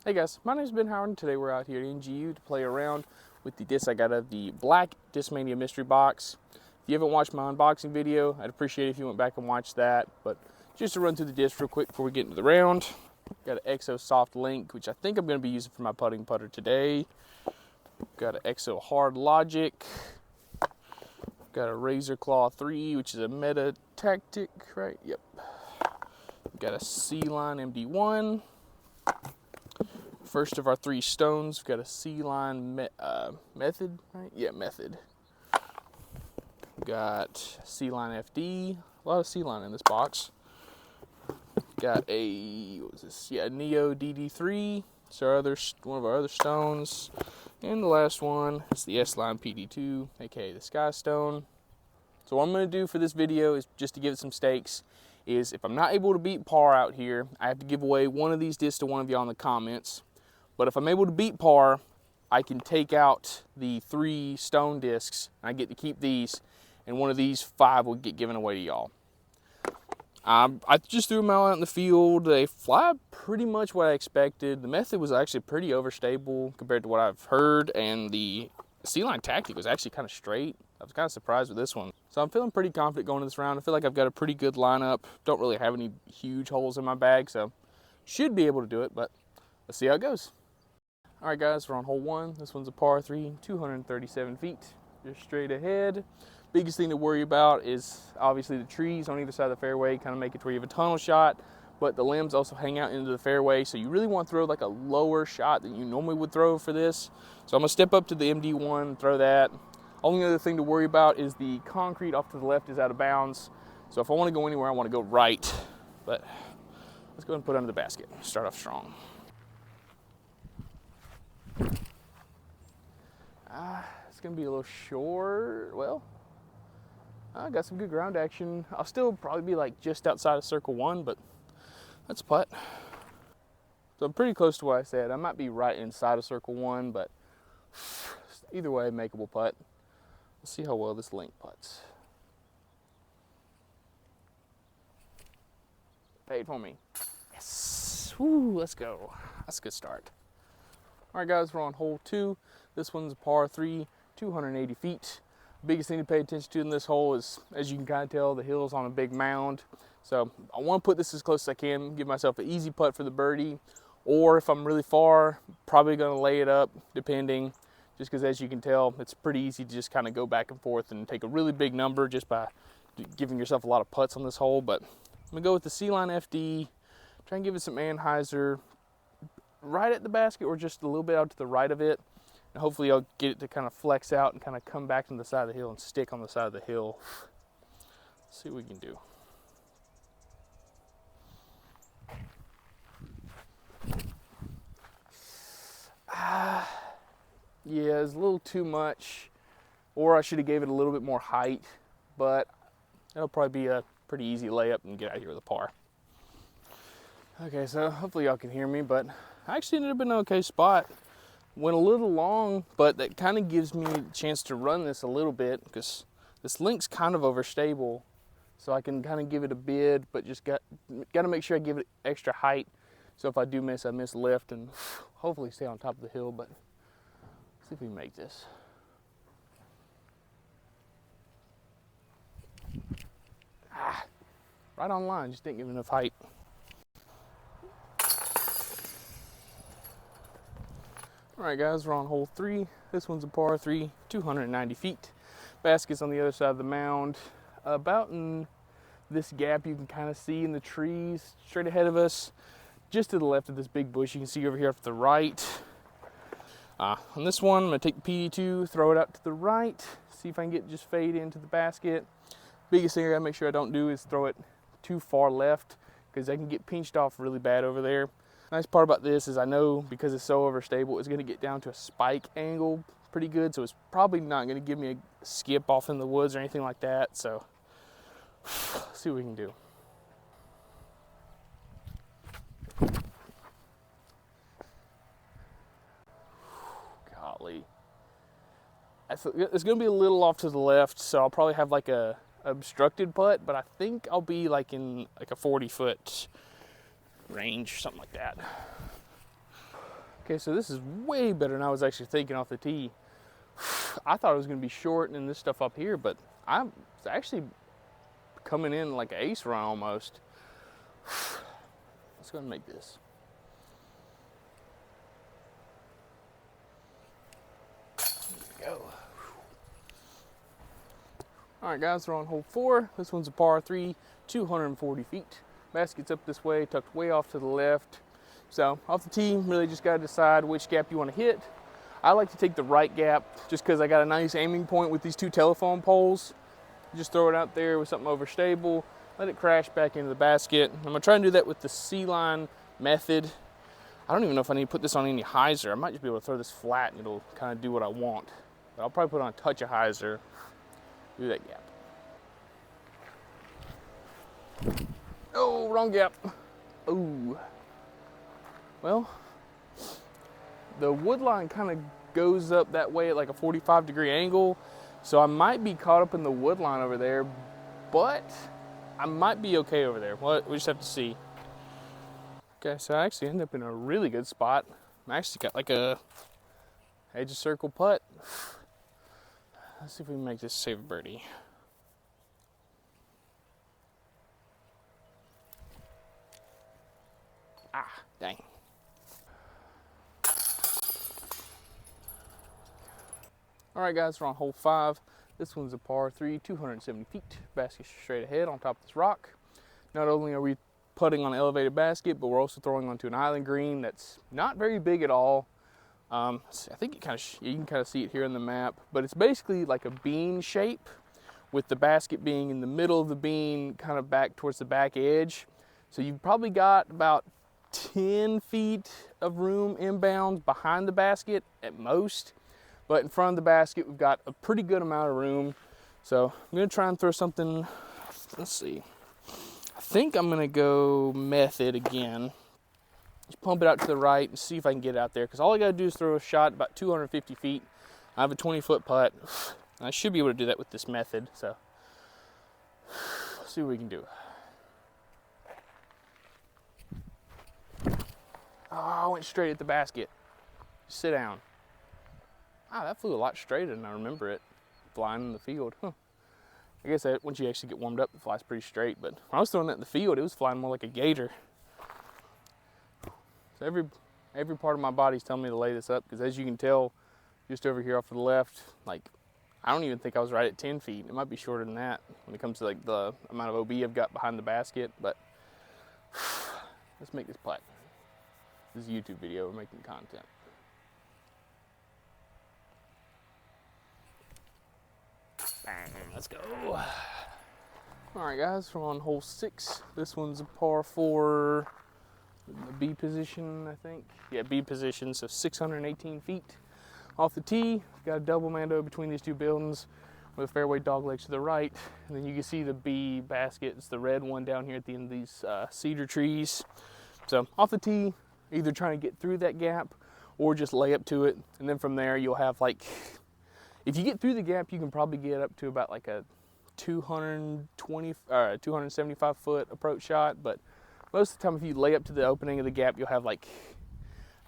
Hey guys, my name is Ben Howard and today we're out here at NGU to play around with the disc I got of the black Discmania mystery box. If you haven't watched my unboxing video, I'd appreciate it if you went back and watched that. But just to run through the disc real quick before we get into the round. Got an Exo Soft Link, which I think I'm going to be using for my putting putter today. Got an Exo Hard Logic. Got a Razor Claw 3, which is a meta tactic, right? Yep. Got a C-Line MD1. First of our 3 stones, we've got a C-Line Method, right? Yeah, Method. Got C-Line FD, a lot of C-Line in this box. Got a, what was this? Yeah, Neo DD3, it's one of our other stones. And the last one is the S-Line PD2, aka the Sky Stone. So what I'm going to do for this video is just to give it some stakes. Is if I'm not able to beat par out here, I have to give away one of these discs to one of y'all in the comments. But if I'm able to beat par, I can take out the 3 stone discs. I get to keep these, and one of these 5 will get given away to y'all. I just threw them out in the field. They fly pretty much what I expected. The Method was actually pretty overstable compared to what I've heard, and the C-Line Tactic was actually kind of straight. I was kind of surprised with this one. So I'm feeling pretty confident going into this round. I feel like I've got a pretty good lineup. Don't really have any huge holes in my bag, so should be able to do it, but let's see how it goes. All right, guys, we're on hole 1. This one's a par 3, 237 feet. Just straight ahead. Biggest thing to worry about is obviously the trees on either side of the fairway kind of make it to where you have a tunnel shot, but the limbs also hang out into the fairway, so you really want to throw like a lower shot than you normally would throw for this. So I'm going to step up to the MD1 and throw that. Only other thing to worry about is the concrete off to the left is out of bounds. So if I want to go anywhere, I want to go right. But let's go ahead and put it under the basket. Start off strong. It's going to be a little short. Well, I got some good ground action. I'll still probably be like just outside of circle 1, but that's a putt. So I'm pretty close to what I said. I might be right inside of circle 1, but either way, makeable putt. Let's see how well this link putts. Paid for me. Yes. Woo, let's go. That's a good start. All right, guys, we're on hole 2. This one's a par 3, 280 feet. Biggest thing to pay attention to in this hole is, as you can kind of tell, the hill's on a big mound. So I want to put this as close as I can, give myself an easy putt for the birdie. Or if I'm really far, probably going to lay it up, depending. Just because, as you can tell, it's pretty easy to just kind of go back and forth and take a really big number just by giving yourself a lot of putts on this hole. But I'm going to go with the C-Line FD, try and give it some Anheuser right at the basket or just a little bit out to the right of it. And hopefully I'll get it to kind of flex out and kind of come back to the side of the hill and stick on the side of the hill. Let's see what we can do. Yeah, it's a little too much, or I should have gave it a little bit more height, but it'll probably be a pretty easy layup and get out of here with a par. Okay, so hopefully y'all can hear me, but I actually ended up in an okay spot. Went a little long, but that kind of gives me a chance to run this a little bit because this link's kind of overstable, so I can kind of give it a bid, but just got to make sure I give it extra height. So if I do miss, I miss left and hopefully stay on top of the hill, but let's see if we can make this. Right on line, just didn't give enough height. All right, guys, we're on hole 3. This one's a par 3, 290 feet. Basket's on the other side of the mound. About in this gap you can kind of see in the trees straight ahead of us. Just to the left of this big bush, you can see over here to the right. On this one, I'm going to take the PD2, throw it out to the right, see if I can get just fade into the basket. Biggest thing I got to make sure I don't do is throw it too far left because I can get pinched off really bad over there. Nice part about this is I know because it's so overstable, it's going to get down to a spike angle pretty good, so it's probably not going to give me a skip off in the woods or anything like that. So let's see what we can do. Golly. It's going to be a little off to the left, so I'll probably have like a obstructed putt, but I think I'll be like in like a 40-foot range, something like that. Okay, so this is way better than I was actually thinking off the tee. I thought it was going to be short and this stuff up here, but I'm actually coming in like an ace run almost. Let's go ahead and make this. There we go. All right, guys, we're on hole 4. This one's a par 3, 240 feet. Basket's up this way, tucked way off to the left. So off the tee, really just got to decide which gap you want to hit. I like to take the right gap just because I got a nice aiming point with these 2 telephone poles. Just throw it out there with something overstable, let it crash back into the basket. I'm gonna try and do that with the C-line method. I don't even know if I need to put this on any hyzer. I might just be able to throw this flat and it'll kind of do what I want. But I'll probably put on a touch of hyzer, do that gap. Oh, wrong gap. Oh. Well, the wood line kind of goes up that way at like a 45-degree angle. So I might be caught up in the wood line over there, but I might be okay over there. Well, we just have to see. Okay, so I actually ended up in a really good spot. I actually got like a edge of circle putt. Let's see if we can make this save a birdie. Ah, dang. All right, guys, we're on hole 5. This one's a par 3, 270 feet. Basket straight ahead on top of this rock. Not only are we putting on an elevated basket, but we're also throwing onto an island green that's not very big at all. I think you can kind of see it here in the map, but it's basically like a bean shape with the basket being in the middle of the bean, kind of back towards the back edge. So you've probably got about 10 feet of room inbound behind the basket at most. But in front of the basket, we've got a pretty good amount of room. So I'm gonna try and throw something, let's see. I think I'm gonna go method again. Just pump it out to the right and see if I can get it out there. Because all I gotta do is throw a shot about 250 feet. I have a 20-foot putt. I should be able to do that with this method. So let's see what we can do. Oh, I went straight at the basket. Sit down. Ah, that flew a lot straighter than I remember it flying in the field. Huh. I guess that once you actually get warmed up, it flies pretty straight. But when I was throwing that in the field, it was flying more like a gator. So every part of my body's telling me to lay this up, because as you can tell, just over here off to the left, like I don't even think I was right at 10 feet. It might be shorter than that when it comes to like the amount of OB I've got behind the basket. But let's make this putt. This is a YouTube video. We're making content. Bang, let's go. All right, guys, we're on hole 6. This one's a par 4, the B position, I think. Yeah, B position, so 618 feet off the tee. Got a double mando between these 2 buildings with a fairway dog legs to the right. And then you can see the B basket. It's the red one down here at the end of these cedar trees. So off the tee, either trying to get through that gap or just lay up to it. And then from there, you'll have like, if you get through the gap, you can probably get up to about like a 275 foot approach shot. But most of the time, if you lay up to the opening of the gap, you'll have like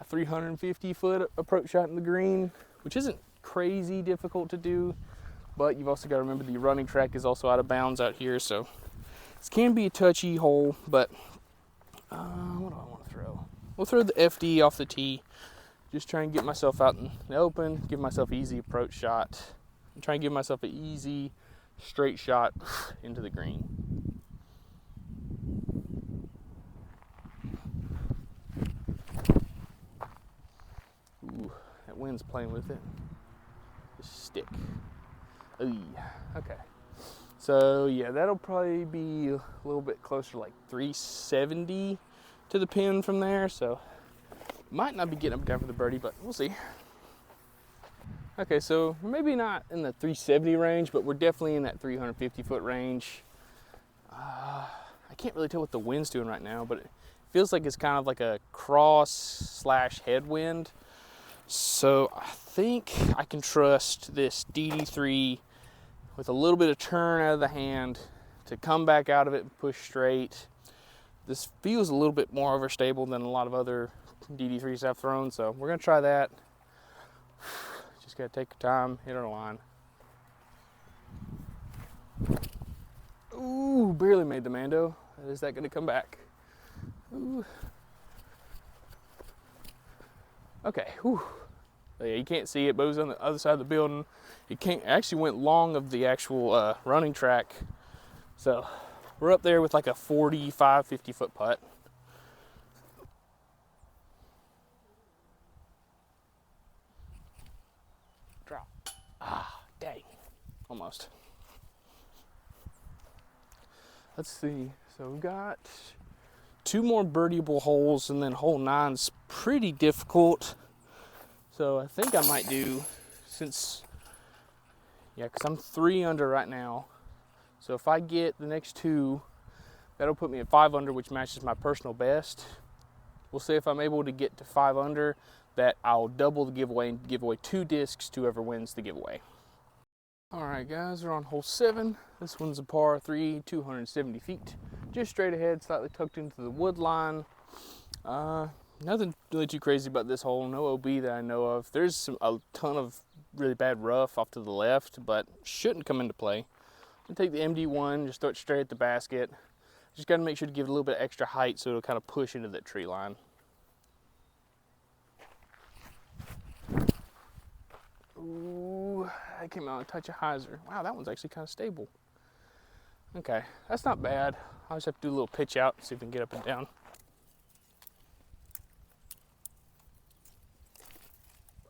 a 350 foot approach shot in the green, which isn't crazy difficult to do. But you've also got to remember the running track is also out of bounds out here. So this can be a touchy hole, but what do I want to throw? We'll throw the FD off the tee. Just try and get myself out in the open, give myself an easy approach shot. I'm trying to give myself an easy, straight shot into the green. Ooh, that wind's playing with it. Just stick. Ooh, okay. So yeah, that'll probably be a little bit closer to like 370 to the pin from there. So might not be getting up down for the birdie, but we'll see. Okay, so we're maybe not in the 370 range, but we're definitely in that 350 foot range. I can't really tell what the wind's doing right now, but it feels like it's kind of like a cross/headwind. So I think I can trust this DD3 with a little bit of turn out of the hand to come back out of it and push straight. This feels a little bit more overstable than a lot of other DD3s I've thrown, so we're gonna try that. Just gotta take your time, hit our line. Ooh, barely made the Mando. Is that gonna come back? Ooh. Okay, whew. Yeah, you can't see it, but it was on the other side of the building. It actually went long of the actual running track. So we're up there with like a 45, 50 foot putt. Drop. Ah, dang. Almost. Let's see. So we've got 2 more birdieable holes, and then hole 9's pretty difficult. So I think I might do, because I'm 3 under right now. So if I get the next 2, that'll put me at 5 under, which matches my personal best. We'll see if I'm able to get to 5 under, that I'll double the giveaway and give away 2 discs to whoever wins the giveaway. All right, guys, we're on hole 7. This one's a par 3, 270 feet. Just straight ahead, slightly tucked into the wood line. Nothing really too crazy about this hole. No OB that I know of. There's a ton of really bad rough off to the left, but shouldn't come into play. I'm gonna take the MD1, just throw it straight at the basket. Just gotta make sure to give it a little bit of extra height so it'll kind of push into that tree line. Ooh, that came out a touch of hyzer. Wow, that one's actually kind of stable. Okay, that's not bad. I'll just have to do a little pitch out and see if we can get up and down.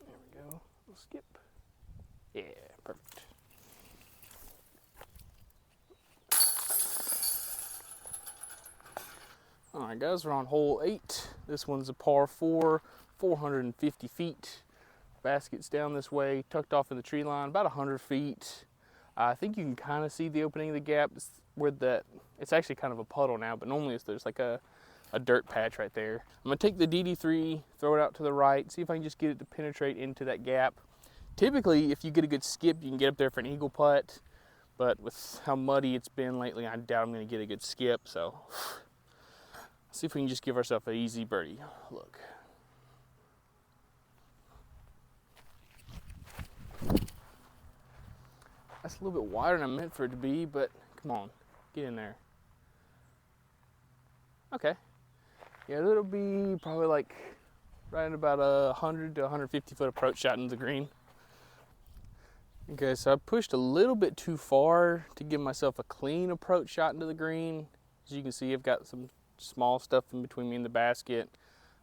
There we go. We'll skip. Yeah, perfect. All right, guys, we're on hole 8. This one's a par 4, 450 feet. Basket's down this way, tucked off in the tree line, about 100 feet. I think you can kind of see the opening of the gap where it's actually kind of a puddle now, but normally there's like a dirt patch right there. I'm gonna take the DD3, throw it out to the right, see if I can just get it to penetrate into that gap. Typically, if you get a good skip, you can get up there for an eagle putt, but with how muddy it's been lately, I doubt I'm gonna get a good skip, so see if we can just give ourselves an easy birdie. Look. That's a little bit wider than I meant for it to be, but come on, get in there. Okay. Yeah, it'll be probably like right at about 100 to 150 foot approach shot into the green. Okay, so I pushed a little bit too far to give myself a clean approach shot into the green. As you can see, I've got some small stuff in between me and the basket.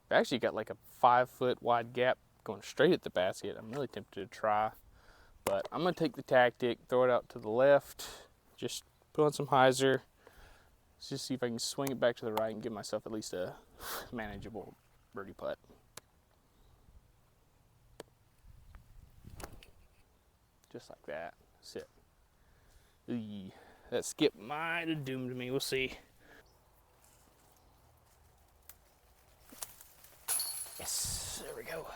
I've actually got like a 5 foot wide gap going straight at the basket. I'm really tempted to try. But I'm gonna take the tactic, throw it out to the left, just put on some hyzer. Let's just see if I can swing it back to the right and give myself at least a manageable birdie putt. Just like that. Sit. Eey, that skip might have doomed me. We'll see. Yes, there we go.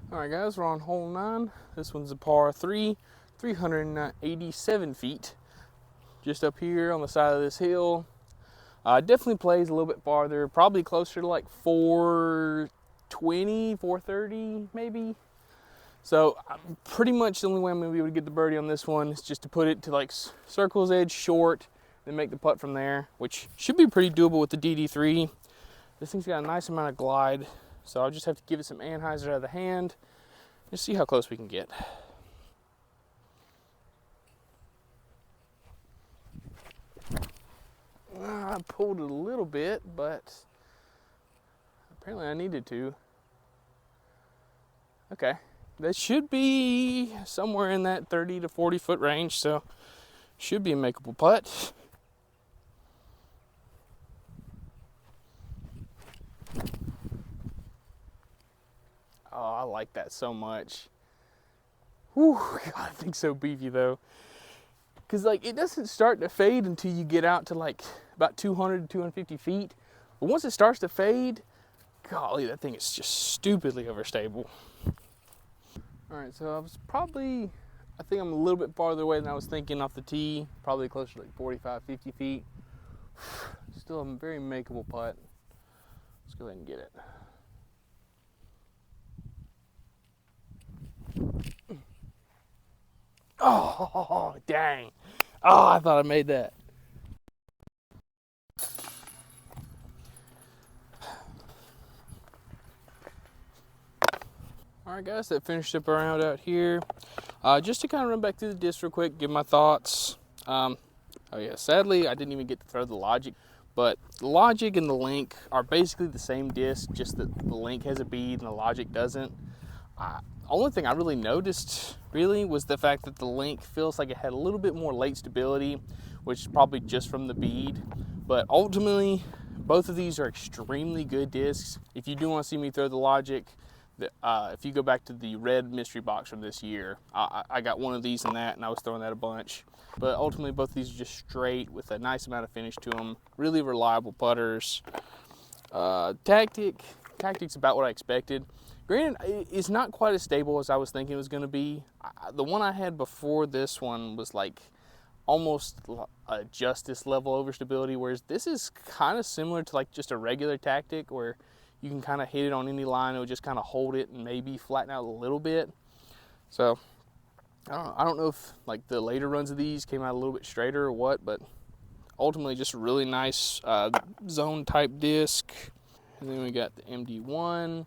All right, guys, we're on hole 9. This one's a par 3, 387 feet. Just up here on the side of this hill. Definitely plays a little bit farther, probably closer to like 420, 430 maybe. So pretty much the only way I'm gonna be able to get the birdie on this one is just to put it to like circle's edge short, then make the putt from there, which should be pretty doable with the DD3. This thing's got a nice amount of glide. So I'll just have to give it some anhyzer out of the hand and see how close we can get. I pulled it a little bit, but apparently I needed to. Okay, that should be somewhere in that 30 to 40 foot range, so should be a makeable putt. Oh, I like that so much. Whew, God, that thing's so beefy though. Cause like it doesn't start to fade until you get out to like about 200 to 250 feet. But once it starts to fade, golly, that thing is just stupidly overstable. All right, so I think I'm a little bit farther away than I was thinking off the tee. Probably closer to like 45, 50 feet. Still a very makeable putt. Let's go ahead and get it. Oh, dang. Oh, I thought I made that. Alright guys, that finished up our round out here. Just to kind of run back through the disc real quick, give my thoughts. Oh yeah, sadly I didn't even get to throw the Logic, but the Logic and the Link are basically the same disc, just that the Link has a bead and the Logic doesn't. Only thing I really noticed really was the fact that the Link feels like it had a little bit more late stability, which is probably just from the bead. But ultimately, both of these are extremely good discs. If you do want to see me throw the Logic, if you go back to the red mystery box from this year, I got one of these and that, and I was throwing that a bunch. But ultimately, both of these are just straight with a nice amount of finish to them. Really reliable putters. Tactic's about what I expected. Granted, it's not quite as stable as I was thinking it was going to be. The one I had before this one was like almost a Justice level overstability, whereas this is kind of similar to like just a regular Tactic where you can kind of hit it on any line, it'll just kind of hold it and maybe flatten out a little bit. So I don't know if like the later runs of these came out a little bit straighter or what, but ultimately just a really nice zone type disc. And then we got the MD1,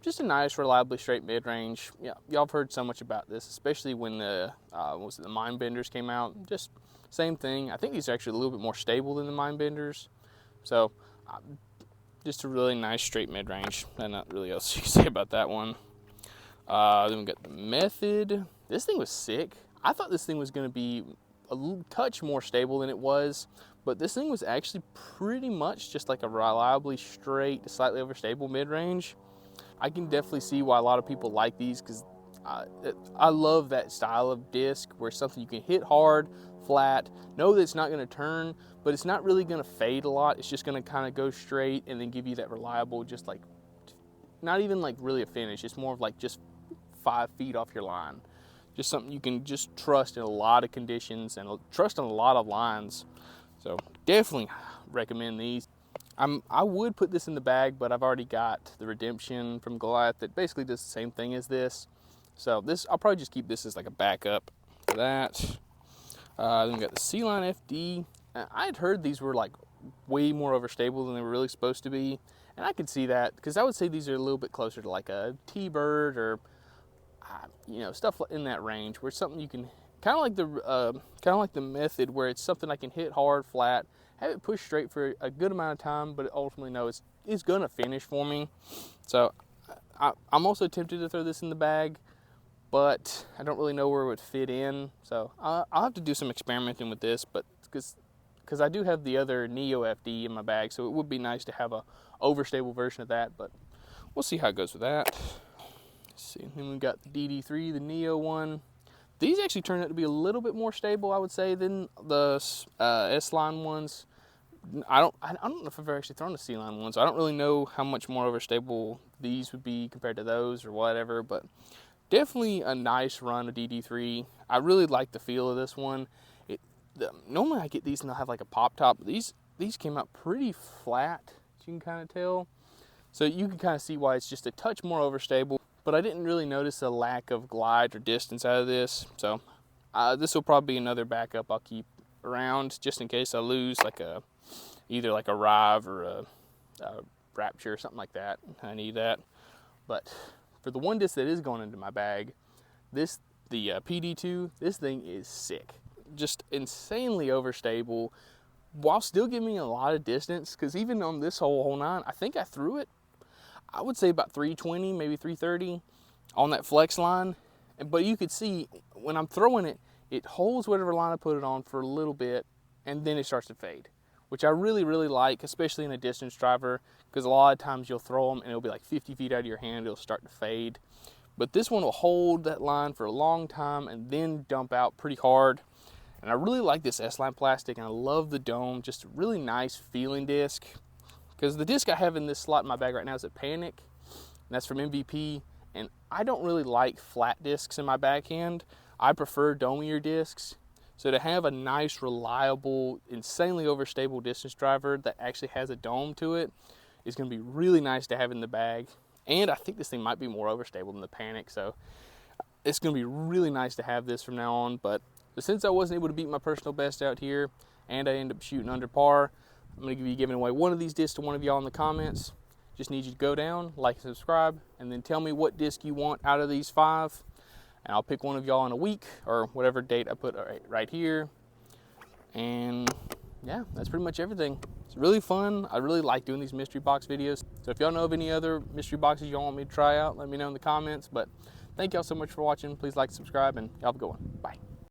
just a nice, reliably straight mid-range. Yeah, y'all have heard so much about this, especially when the the Mind Benders came out. Just same thing. I think these are actually a little bit more stable than the Mind Benders. So just a really nice straight mid-range. And not really else you can say about that one. Then we got the Method. This thing was sick. I thought this thing was going to be a little touch more stable than it was, but this thing was actually pretty much just like a reliably straight, slightly overstable mid-range. I can definitely see why a lot of people like these, because I love that style of disc where it's something you can hit hard, flat, know that it's not going to turn, but it's not really going to fade a lot. It's just going to kind of go straight and then give you that reliable, just like, not even like really a finish. It's more of like just 5 feet off your line. Just something you can just trust in a lot of conditions and trust on a lot of lines. So definitely recommend these. I would put this in the bag, but I've already got the Redemption from Goliath that basically does the same thing as this. So this, I'll probably just keep this as like a backup for that. Then we got the C-Line FD. I had heard these were like way more overstable than they were really supposed to be, and I could see that because I would say these are a little bit closer to like a T-Bird or stuff in that range, where it's something you can kind of like the Method, where it's something I can hit hard, flat, have it push straight for a good amount of time, but ultimately know it's gonna finish for me. So I'm also tempted to throw this in the bag, but I don't really know where it would fit in. So I'll have to do some experimenting with this, but because I do have the other Neo FD in my bag, so it would be nice to have a overstable version of that, but we'll see how it goes with that. Let's see, and then we got the DD3, the Neo one. These actually turned out to be a little bit more stable, I would say, than the S-Line ones. I don't know if I've ever actually thrown the C-Line ones. So I don't really know how much more overstable these would be compared to those or whatever, but definitely a nice run of DD3. I really like the feel of this one. Normally I get these and they'll have like a pop top. These came out pretty flat, as you can kind of tell. So you can kind of see why it's just a touch more overstable. But I didn't really notice a lack of glide or distance out of this. So this will probably be another backup I'll keep around just in case I lose either like a Rive or a Rapture or something like that. I need that. But for the one disc that is going into my bag, the PD2, this thing is sick. Just insanely overstable while still giving me a lot of distance, because even on this hole 9, I think I threw it, I would say about 320, maybe 330 on that flex line. But you could see when I'm throwing it, it holds whatever line I put it on for a little bit, and then it starts to fade, which I really, really like, especially in a distance driver, because a lot of times you'll throw them and it'll be like 50 feet out of your hand, it'll start to fade. But this one will hold that line for a long time and then dump out pretty hard. And I really like this S-Line plastic, and I love the dome, just a really nice feeling disc. Because the disc I have in this slot in my bag right now is a Panic, and that's from MVP. And I don't really like flat discs in my backhand. I prefer domier discs. So to have a nice, reliable, insanely overstable distance driver that actually has a dome to it is going to be really nice to have in the bag. And I think this thing might be more overstable than the Panic, so it's going to be really nice to have this from now on. But since I wasn't able to beat my personal best out here, and I ended up shooting under par, I'm going to be giving away one of these discs to one of y'all in the comments. Just need you to go down, like and subscribe, and then tell me what disc you want out of these 5. And I'll pick one of y'all in a week, or whatever date I put right here. And yeah, that's pretty much everything. It's really fun. I really like doing these mystery box videos. So if y'all know of any other mystery boxes y'all want me to try out, let me know in the comments. But thank y'all so much for watching. Please like, subscribe, and y'all have a good one. Bye.